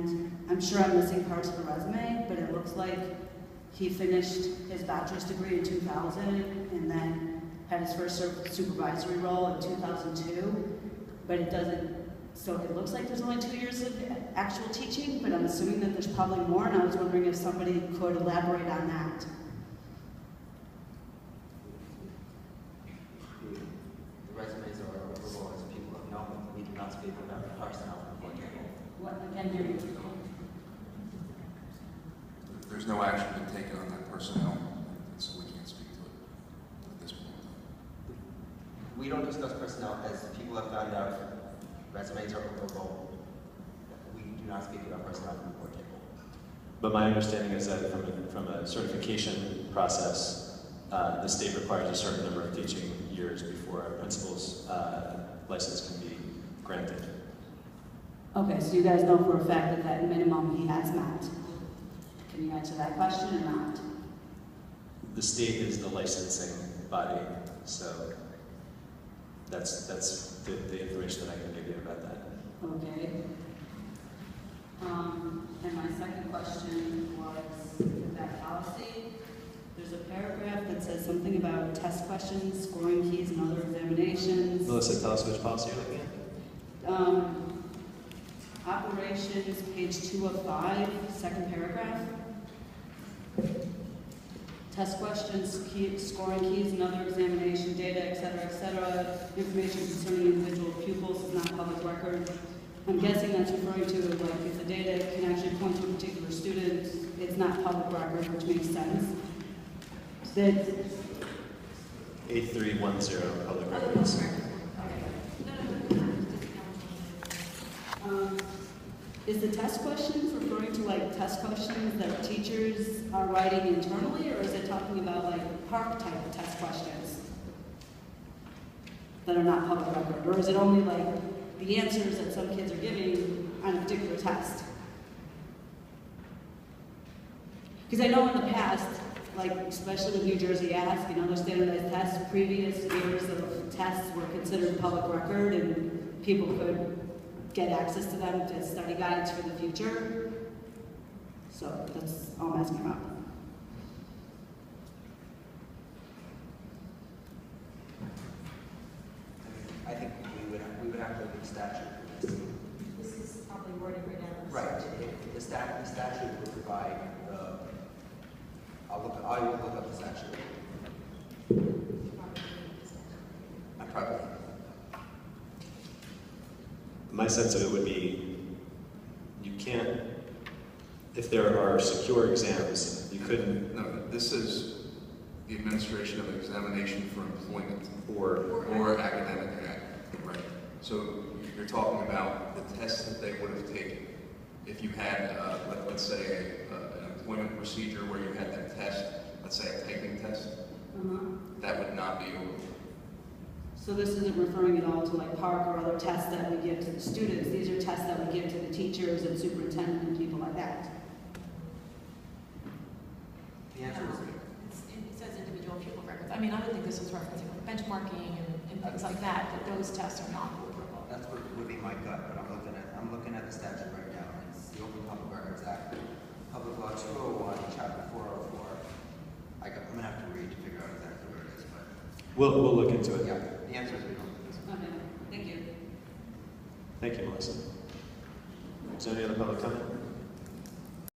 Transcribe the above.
and I'm sure I'm missing parts of the resume, but it looks like he finished his bachelor's degree in 2000 and then had his first supervisory role in 2002, but it doesn't, so it looks like there's only 2 years of actual teaching, but I'm assuming that there's probably more, and I was wondering if somebody could elaborate on that. The resumes are overall as people have known. We do not speak about the personnel report table. What, again, you're There's no action been taken on that personnel, so we can't speak to it at this point. We don't discuss personnel as people have found out. Resumes are overall. We do not speak about personnel report table. But my understanding is that from a certification process, the state requires a certain number of teaching years before a principal's license can be granted. Okay, so you guys know for a fact that that minimum he has met. Can you answer that question or not? The state is the licensing body, so that's the information that I can give you about that. Okay. And my second question was, with that policy, there's a paragraph that says something about test questions, scoring keys, and other examinations. Melissa, tell us which policy you're looking at. Operations, page 2 of 5, second paragraph. Test questions, scoring keys, and other examination data, etc. Information concerning individual pupils is not public record. I'm guessing that's referring to, like, if the data can actually point to a particular student, it's not public record, which makes sense. That 8310 public records. Is the test questions referring to, like, test questions that teachers are writing internally, or is it talking about, like, park type of test questions that are not public record? Or is it only, like, the answers that some kids are giving on a particular test? Because I know in the past, like, especially with New Jersey Ask and other standardized tests, previous years of tests were considered public record and people could get access to them as study guides for the future. So that's all I'm asking about. I think we would have to look at the statute for this. This is probably worded right now. Right. The statute would provide I will look up the statute. I probably. My sense of it would be, you can't, if there are secure exams, you couldn't. No, this is the administration of an examination for employment or academic. Right. So you're talking about the tests that they would have taken. If you had, let's say, an employment procedure where you had them test, let's say a typing test, that would not be over. So this isn't referring at all to, like, park or other tests that we give to the students. These are tests that we give to the teachers and superintendent and people like that. The answer is It says individual pupil records. I mean, I would think this was referencing like benchmarking and things like that, but those tests are not applicable. that's what would be my gut, but I'm looking at the statute right now. It's the Open Public Records Act, Public Law 201, Chapter 404. I'm gonna have to read to figure out exactly where it is, but We'll look into it. yeah, the answer is we don't. Okay, thank you. Thank you, Melissa. Is there any other public comment?